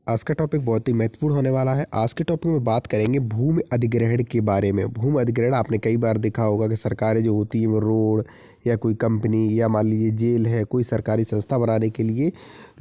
आज का टॉपिक बहुत ही महत्वपूर्ण होने वाला है। आज के टॉपिक में बात करेंगे भूमि अधिग्रहण के बारे में। भूमि अधिग्रहण आपने कई बार देखा होगा कि सरकारें जो होती हैं वो रोड या कोई कंपनी या मान लीजिए जेल है, कोई सरकारी संस्था बनाने के लिए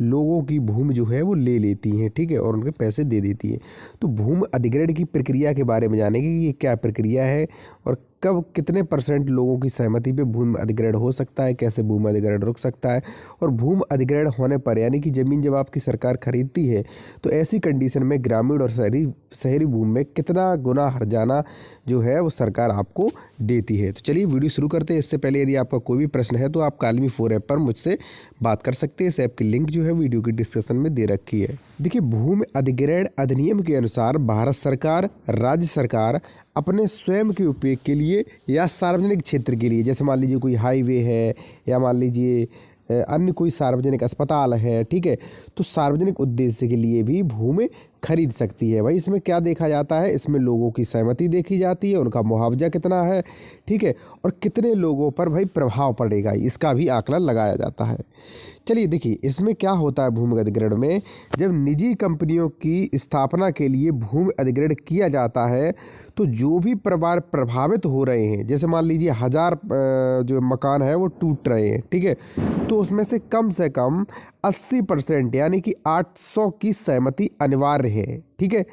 लोगों की भूमि जो है वो ले लेती हैं, ठीक है, और उनके पैसे दे देती हैं। तो भूमि अधिग्रहण की प्रक्रिया के बारे में जानेंगे कि ये क्या प्रक्रिया है और कब कितने % लोगों की सहमति पे भूमि अधिग्रहण हो सकता है, कैसे भूमि अधिग्रहण रुक सकता है। और भूमि अधिग्रहण होने पर यानी कि ज़मीन जब आपकी सरकार खरीदती है तो ऐसी कंडीशन में ग्रामीण और शहरी भूमि में कितना गुना हर्जाना जो है वो सरकार आपको देती है। तो चलिए वीडियो शुरू करते हैं। इससे पहले यदि आपका कोई भी प्रश्न है तो आप कालमी 4 ऐप पर मुझसे बात कर सकते हैं। इस ऐप की लिंक जो है वीडियो की डिस्क्रिप्शन में दे रखी है। देखिए, भूमि अधिग्रहण अधिनियम के अनुसार भारत सरकार, राज्य सरकार अपने स्वयं के उपयोग के लिए या सार्वजनिक क्षेत्र के लिए, जैसे मान लीजिए कोई हाईवे है या मान लीजिए अन्य कोई सार्वजनिक अस्पताल है, ठीक है, तो सार्वजनिक उद्देश्य के लिए भी भूमि खरीद सकती है। भाई इसमें क्या देखा जाता है, इसमें लोगों की सहमति देखी जाती है, उनका मुआवजा कितना है, ठीक है, और कितने लोगों पर भाई प्रभाव पड़ेगा, इसका भी आकलन लगाया जाता है। चलिए देखिए, इसमें क्या होता है भूमि अधिग्रहण में, जब निजी कंपनियों की स्थापना के लिए भूमि अधिग्रहण किया जाता है तो जो भी परिवार प्रभावित हो रहे हैं, जैसे मान लीजिए 1000 जो मकान है वो टूट रहे हैं, ठीक है, तो उसमें से कम 80% यानी कि 800 की सहमति अनिवार्य है, ठीक है,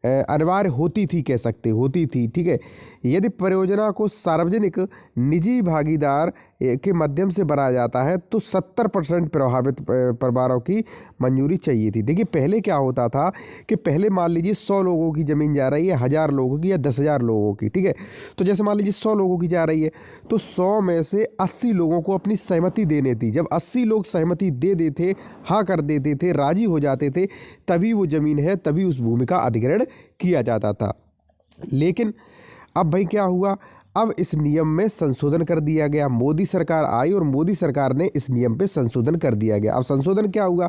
अनिवार्य होती थी, कह सकते होती थी, ठीक है। यदि परियोजना को सार्वजनिक निजी भागीदार के माध्यम से बनाया जाता है तो 70% प्रभावित परिवारों की मंजूरी चाहिए थी। देखिए पहले क्या होता था कि पहले मान लीजिए 100 लोगों की ज़मीन जा रही है, 1000 लोगों की या 10,000 लोगों की, ठीक है, तो जैसे मान लीजिए 100 लोगों की जा रही है तो 100 में से 80 लोगों को अपनी सहमति देनी थी। जब 80 लोग सहमति दे देते, हाँ कर देते थे, राजी हो जाते थे, तभी वो ज़मीन है, तभी उस भूमि का अधिग्रहण किया जाता था। लेकिन अब भाई क्या हुआ, अब इस नियम में संशोधन कर दिया गया। मोदी सरकार आई और मोदी सरकार ने इस नियम पे संशोधन कर दिया गया। अब संशोधन क्या हुआ,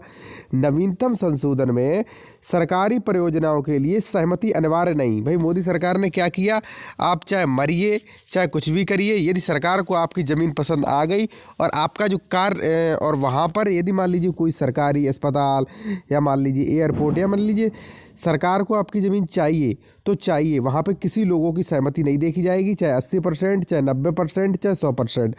नवीनतम संशोधन में सरकारी परियोजनाओं के लिए सहमति अनिवार्य नहीं। भाई मोदी सरकार ने क्या किया, आप चाहे मरिए चाहे कुछ भी करिए, यदि सरकार को आपकी ज़मीन पसंद आ गई और आपका जो कार्य और वहाँ पर यदि मान लीजिए कोई सरकारी अस्पताल या मान लीजिए एयरपोर्ट या मान लीजिए सरकार को आपकी ज़मीन चाहिए तो चाहिए, वहाँ पे किसी लोगों की सहमति नहीं देखी जाएगी, चाहे 80%, चाहे 90%, चाहे 100%,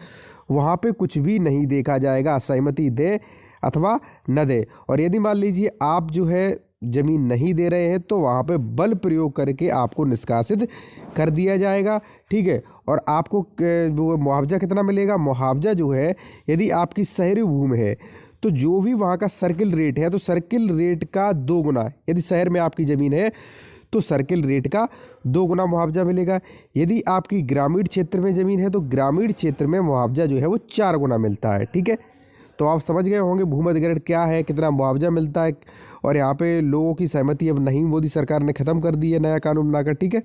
वहाँ पे कुछ भी नहीं देखा जाएगा, सहमति दे अथवा न दे। और यदि मान लीजिए आप जो है ज़मीन नहीं दे रहे हैं तो वहाँ पे बल प्रयोग करके आपको निष्कासित कर दिया जाएगा, ठीक है। और आपको मुआवजा कितना मिलेगा, मुआवजा जो है यदि आपकी शहरी भूमि है तो जो भी वहाँ का सर्किल रेट है तो सर्किल रेट का 2 गुना, यदि शहर में आपकी ज़मीन है तो सर्किल रेट का 2 गुना मुआवजा मिलेगा। यदि आपकी ग्रामीण क्षेत्र में ज़मीन है तो ग्रामीण क्षेत्र में मुआवजा जो है वो 4 गुना मिलता है, ठीक है। तो आप समझ गए होंगे भूमि अधिग्रहण क्या है, कितना मुआवजा मिलता है। और यहाँ पे लोगों की सहमति अब नहीं, मोदी सरकार ने ख़त्म कर दी है नया कानून बनाकर, ठीक है।